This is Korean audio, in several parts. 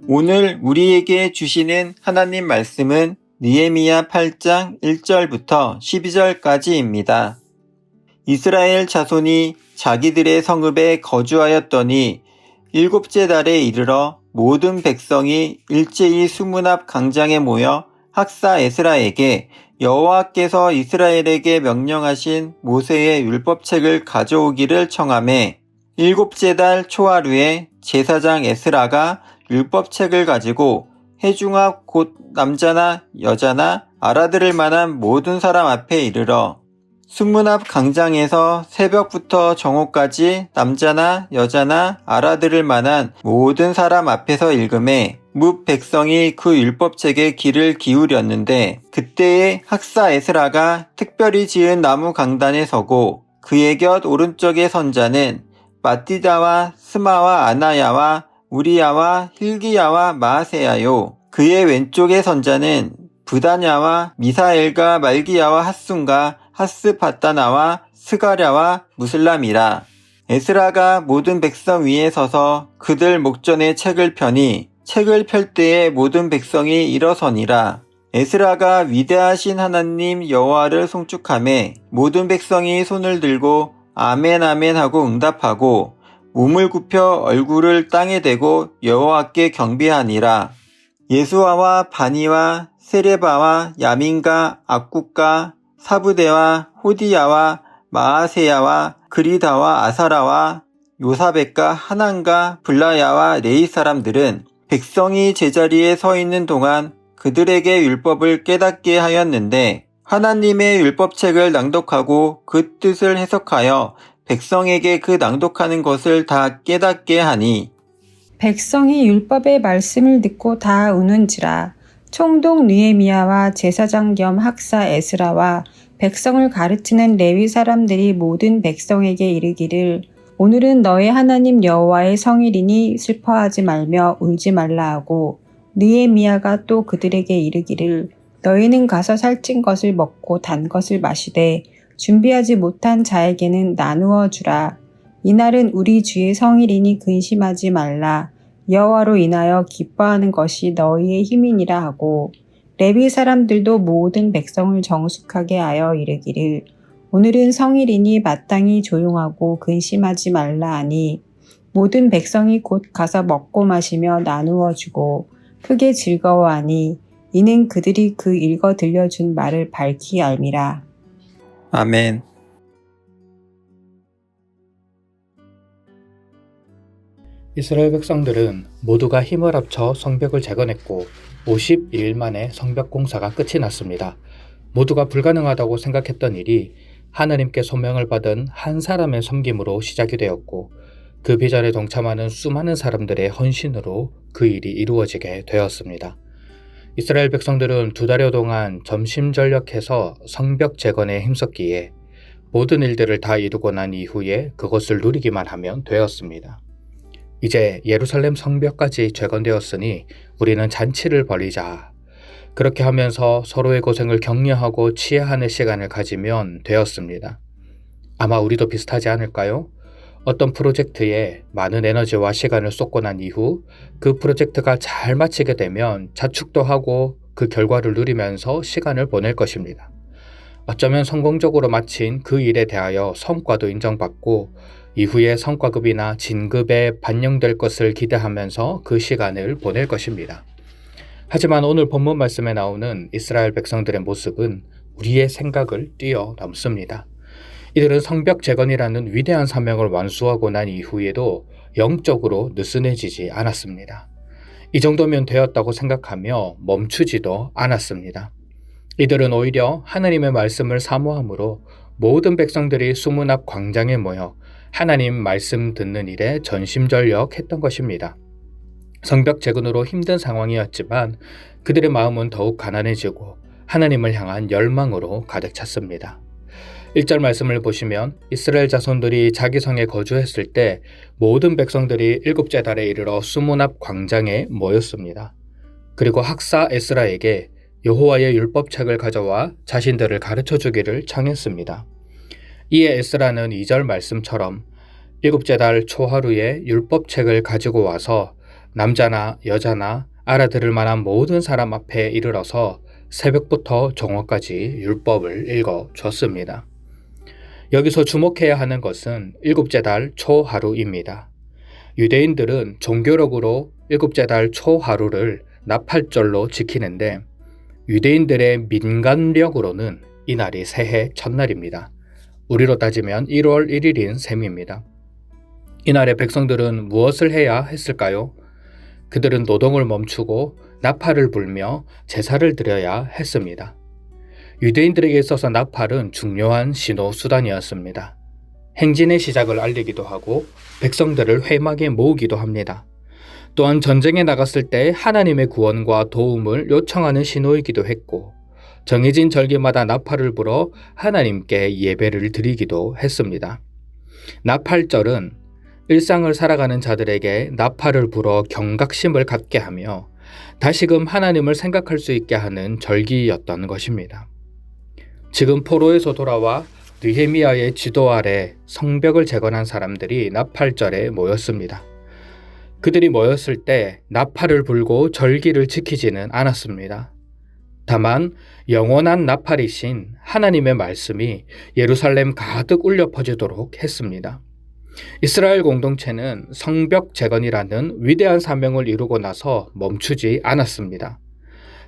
오늘 우리에게 주시는 하나님 말씀은 느헤미야 8장 1절부터 12절까지입니다. 이스라엘 자손이 자기들의 성읍에 거주하였더니 일곱째 달에 이르러 모든 백성이 일제히 수문 앞 광장에 모여 학사 에스라에게 여호와께서 이스라엘에게 명령하신 모세의 율법책을 가져오기를 청하매 일곱째 달 초하루에 제사장 에스라가 율법책을 가지고 회중 앞 곧 남자나 여자나 알아들을 만한 모든 사람 앞에 이르러 수문 앞 광장에서 새벽부터 정오까지 남자나 여자나 알아들을 만한 모든 사람 앞에서 읽음에 뭇 백성이 그 율법책에 귀를 기울였는데 그때에 학사 에스라가 특별히 지은 나무 강단에 서고 그의 곁 오른쪽에 선 자는 마띠다와 스마와 아나야와 우리야와 힐기야와 마아세야요. 그의 왼쪽에 선 자는 부다냐와 미사엘과 말기야와 핫순과 하스바다나와 스가랴와 무슬람이라. 에스라가 모든 백성 위에 서서 그들 목전에 책을 펴니 책을 펼 때에 모든 백성이 일어서니라. 에스라가 위대하신 하나님 여호와를 송축하매 모든 백성이 손을 들고 아멘 아멘 하고 응답하고 몸을 굽혀 얼굴을 땅에 대고 여호와께 경배하니라. 예수아와 바니와 세레바와 야민과 악국과 사부대와 호디야와 마아세야와 그리다와 아사라와 요사벳과 하난과 블라야와 레이 사람들은 백성이 제자리에 서 있는 동안 그들에게 율법을 깨닫게 하였는데 하나님의 율법책을 낭독하고 그 뜻을 해석하여 백성에게 그 낭독하는 것을 다 깨닫게 하니 백성이 율법의 말씀을 듣고 다 우는지라. 총독 느헤미야와 제사장 겸 학사 에스라와 백성을 가르치는 레위 사람들이 모든 백성에게 이르기를 오늘은 너의 하나님 여호와의 성일이니 슬퍼하지 말며 울지 말라 하고 느헤미야가 또 그들에게 이르기를 너희는 가서 살찐 것을 먹고 단 것을 마시되 준비하지 못한 자에게는 나누어 주라. 이날은 우리 주의 성일이니 근심하지 말라. 여호와로 인하여 기뻐하는 것이 너희의 힘이니라 하고 레위 사람들도 모든 백성을 정숙하게 하여 이르기를 오늘은 성일이니 마땅히 조용하고 근심하지 말라 하니 모든 백성이 곧 가서 먹고 마시며 나누어 주고 크게 즐거워하니 이는 그들이 그 읽어 들려준 말을 밝히 알미라. 아멘. 이스라엘 백성들은 모두가 힘을 합쳐 성벽을 재건했고 52일 만에 성벽 공사가 끝이 났습니다. 모두가 불가능하다고 생각했던 일이 하나님께 소명을 받은 한 사람의 섬김으로 시작이 되었고 그 비전에 동참하는 수많은 사람들의 헌신으로 그 일이 이루어지게 되었습니다. 이스라엘 백성들은 2달여 동안 전심전력해서 성벽 재건에 힘썼기에 모든 일들을 다 이루고 난 이후에 그것을 누리기만 하면 되었습니다. 이제 예루살렘 성벽까지 재건되었으니 우리는 잔치를 벌이자. 그렇게 하면서 서로의 고생을 격려하고 치하하는 시간을 가지면 되었습니다. 아마 우리도 비슷하지 않을까요? 어떤 프로젝트에 많은 에너지와 시간을 쏟고 난 이후 그 프로젝트가 잘 마치게 되면 자축도 하고 그 결과를 누리면서 시간을 보낼 것입니다. 어쩌면 성공적으로 마친 그 일에 대하여 성과도 인정받고 이후에 성과급이나 진급에 반영될 것을 기대하면서 그 시간을 보낼 것입니다. 하지만 오늘 본문 말씀에 나오는 이스라엘 백성들의 모습은 우리의 생각을 뛰어넘습니다. 이들은 성벽 재건이라는 위대한 사명을 완수하고 난 이후에도 영적으로 느슨해지지 않았습니다. 이 정도면 되었다고 생각하며 멈추지도 않았습니다. 이들은 오히려 하나님의 말씀을 사모함으로 모든 백성들이 수문 앞 광장에 모여 하나님 말씀 듣는 일에 전심전력했던 것입니다. 성벽 재건으로 힘든 상황이었지만 그들의 마음은 더욱 가난해지고 하나님을 향한 열망으로 가득 찼습니다. 1절 말씀을 보시면 이스라엘 자손들이 자기 성에 거주했을 때 모든 백성들이 7째 달에 이르러 수문 앞 광장에 모였습니다. 그리고 학사 에스라에게 여호와의 율법책을 가져와 자신들을 가르쳐 주기를 청했습니다. 이에 에스라는 2절 말씀처럼 7째 달 초하루에 율법책을 가지고 와서 남자나 여자나 알아들을 만한 모든 사람 앞에 이르러서 새벽부터 종어까지 율법을 읽어 줬습니다. 여기서 주목해야 하는 것은 일곱째 달 초하루입니다. 유대인들은 종교력으로 일곱째 달 초하루를 나팔절로 지키는데 유대인들의 민간력으로는 이날이 새해 첫날입니다. 우리로 따지면 1월 1일인 셈입니다. 이날에 백성들은 무엇을 해야 했을까요? 그들은 노동을 멈추고 나팔을 불며 제사를 드려야 했습니다. 유대인들에게 있어서 나팔은 중요한 신호 수단이었습니다. 행진의 시작을 알리기도 하고 백성들을 회막에 모으기도 합니다. 또한 전쟁에 나갔을 때 하나님의 구원과 도움을 요청하는 신호이기도 했고 정해진 절기마다 나팔을 불어 하나님께 예배를 드리기도 했습니다. 나팔절은 일상을 살아가는 자들에게 나팔을 불어 경각심을 갖게 하며 다시금 하나님을 생각할 수 있게 하는 절기였던 것입니다. 지금 포로에서 돌아와 느헤미야의 지도 아래 성벽을 재건한 사람들이 나팔절에 모였습니다. 그들이 모였을 때 나팔을 불고 절기를 지키지는 않았습니다. 다만 영원한 나팔이신 하나님의 말씀이 예루살렘 가득 울려 퍼지도록 했습니다. 이스라엘 공동체는 성벽 재건이라는 위대한 사명을 이루고 나서 멈추지 않았습니다.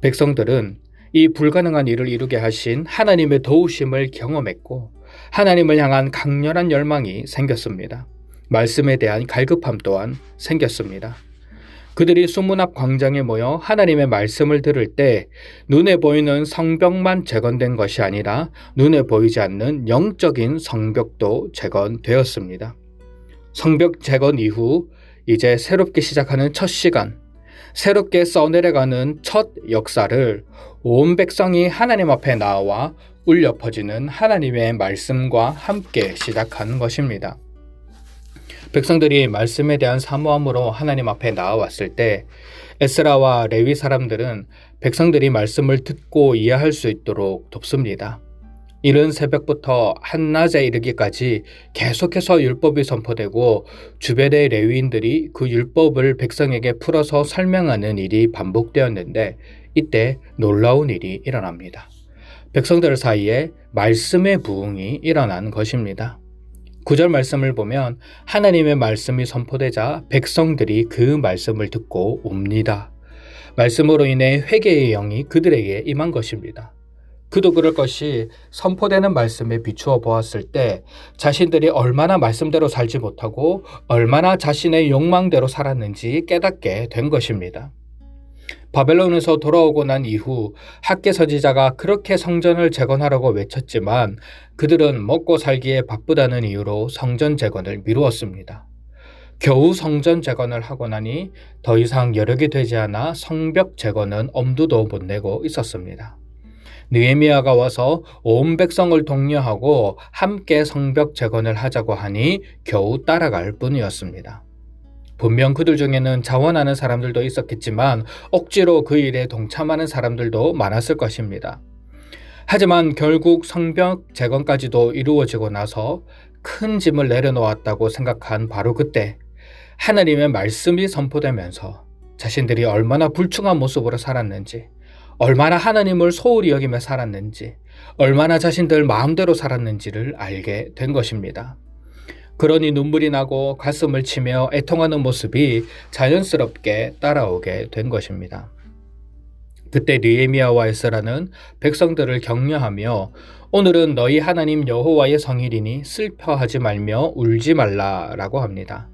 백성들은 이 불가능한 일을 이루게 하신 하나님의 도우심을 경험했고 하나님을 향한 강렬한 열망이 생겼습니다. 말씀에 대한 갈급함 또한 생겼습니다. 그들이 수문 앞 광장에 모여 하나님의 말씀을 들을 때 눈에 보이는 성벽만 재건된 것이 아니라 눈에 보이지 않는 영적인 성벽도 재건되었습니다. 성벽 재건 이후 이제 새롭게 시작하는 첫 시간, 새롭게 써내려가는 첫 역사를 온 백성이 하나님 앞에 나와 울려 퍼지는 하나님의 말씀과 함께 시작하는 것입니다. 백성들이 말씀에 대한 사모함으로 하나님 앞에 나아왔을 때 에스라와 레위 사람들은 백성들이 말씀을 듣고 이해할 수 있도록 돕습니다. 이른 새벽부터 한낮에 이르기까지 계속해서 율법이 선포되고 주변의 레위인들이 그 율법을 백성에게 풀어서 설명하는 일이 반복되었는데 이때 놀라운 일이 일어납니다. 백성들 사이에 말씀의 부흥이 일어난 것입니다. 9절 말씀을 보면 하나님의 말씀이 선포되자 백성들이 그 말씀을 듣고 옵니다. 말씀으로 인해 회개의 영이 그들에게 임한 것입니다. 그도 그럴 것이 선포되는 말씀에 비추어 보았을 때 자신들이 얼마나 말씀대로 살지 못하고 얼마나 자신의 욕망대로 살았는지 깨닫게 된 것입니다. 바벨론에서 돌아오고 난 이후 학개 선지자가 그렇게 성전을 재건하라고 외쳤지만 그들은 먹고 살기에 바쁘다는 이유로 성전 재건을 미루었습니다. 겨우 성전 재건을 하고 나니 더 이상 여력이 되지 않아 성벽 재건은 엄두도 못 내고 있었습니다. 느헤미야가 와서 온 백성을 독려하고 함께 성벽 재건을 하자고 하니 겨우 따라갈 뿐이었습니다. 분명 그들 중에는 자원하는 사람들도 있었겠지만 억지로 그 일에 동참하는 사람들도 많았을 것입니다. 하지만 결국 성벽 재건까지도 이루어지고 나서 큰 짐을 내려놓았다고 생각한 바로 그때 하나님의 말씀이 선포되면서 자신들이 얼마나 불충한 모습으로 살았는지, 얼마나 하나님을 소홀히 여기며 살았는지, 얼마나 자신들 마음대로 살았는지를 알게 된 것입니다. 그러니 눈물이 나고 가슴을 치며 애통하는 모습이 자연스럽게 따라오게 된 것입니다. 그때 느헤미야와 에스라는 백성들을 격려하며 오늘은 너희 하나님 여호와의 성일이니 슬퍼하지 말며 울지 말라라고 합니다.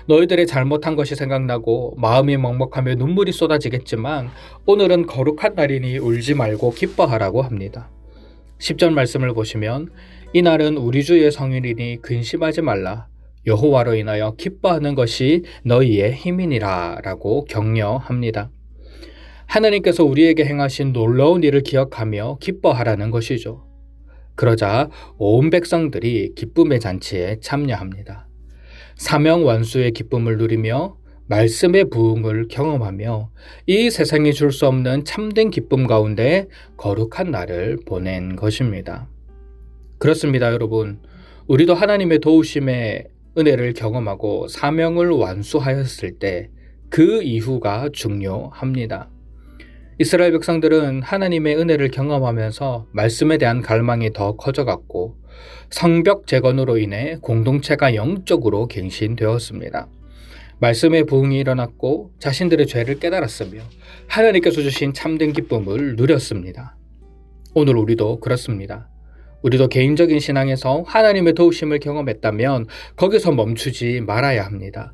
너희들의 잘못한 것이 생각나고 마음이 먹먹하며 눈물이 쏟아지겠지만 오늘은 거룩한 날이니 울지 말고 기뻐하라고 합니다. 10절 말씀을 보시면 이날은 우리 주의 성일이니 근심하지 말라. 여호와로 인하여 기뻐하는 것이 너희의 힘이니라 라고 격려합니다. 하나님께서 우리에게 행하신 놀라운 일을 기억하며 기뻐하라는 것이죠. 그러자 온 백성들이 기쁨의 잔치에 참여합니다. 사명 완수의 기쁨을 누리며 말씀의 부흥을 경험하며 이 세상이 줄 수 없는 참된 기쁨 가운데 거룩한 날을 보낸 것입니다. 그렇습니다, 여러분. 우리도 하나님의 도우심의 은혜를 경험하고 사명을 완수하였을 때 그 이후가 중요합니다. 이스라엘 백성들은 하나님의 은혜를 경험하면서 말씀에 대한 갈망이 더 커져갔고 성벽 재건으로 인해 공동체가 영적으로 갱신되었습니다. 말씀의 부흥이 일어났고 자신들의 죄를 깨달았으며 하나님께서 주신 참된 기쁨을 누렸습니다. 오늘 우리도 그렇습니다. 우리도 개인적인 신앙에서 하나님의 도우심을 경험했다면 거기서 멈추지 말아야 합니다.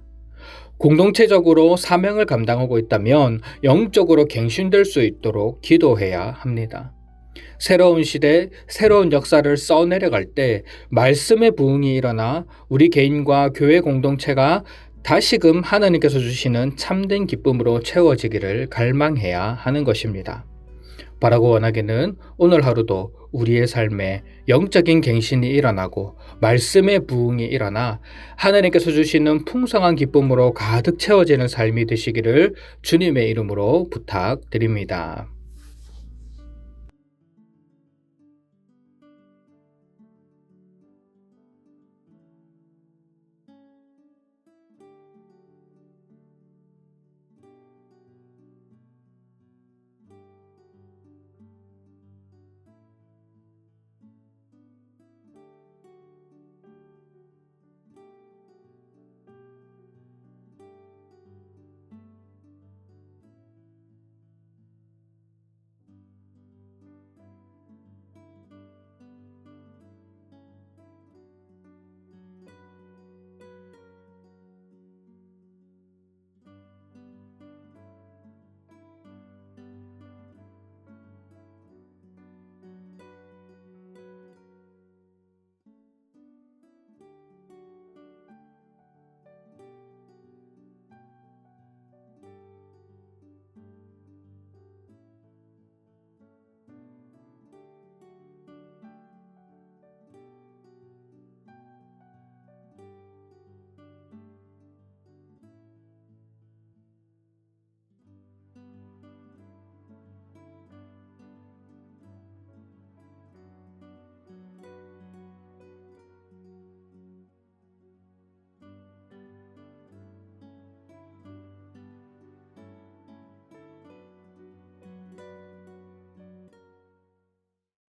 공동체적으로 사명을 감당하고 있다면 영적으로 갱신될 수 있도록 기도해야 합니다. 새로운 시대, 새로운 역사를 써내려갈 때 말씀의 부흥이 일어나 우리 개인과 교회 공동체가 다시금 하나님께서 주시는 참된 기쁨으로 채워지기를 갈망해야 하는 것입니다. 바라고 원하기는 오늘 하루도 우리의 삶에 영적인 갱신이 일어나고 말씀의 부흥이 일어나 하나님께서 주시는 풍성한 기쁨으로 가득 채워지는 삶이 되시기를 주님의 이름으로 부탁드립니다.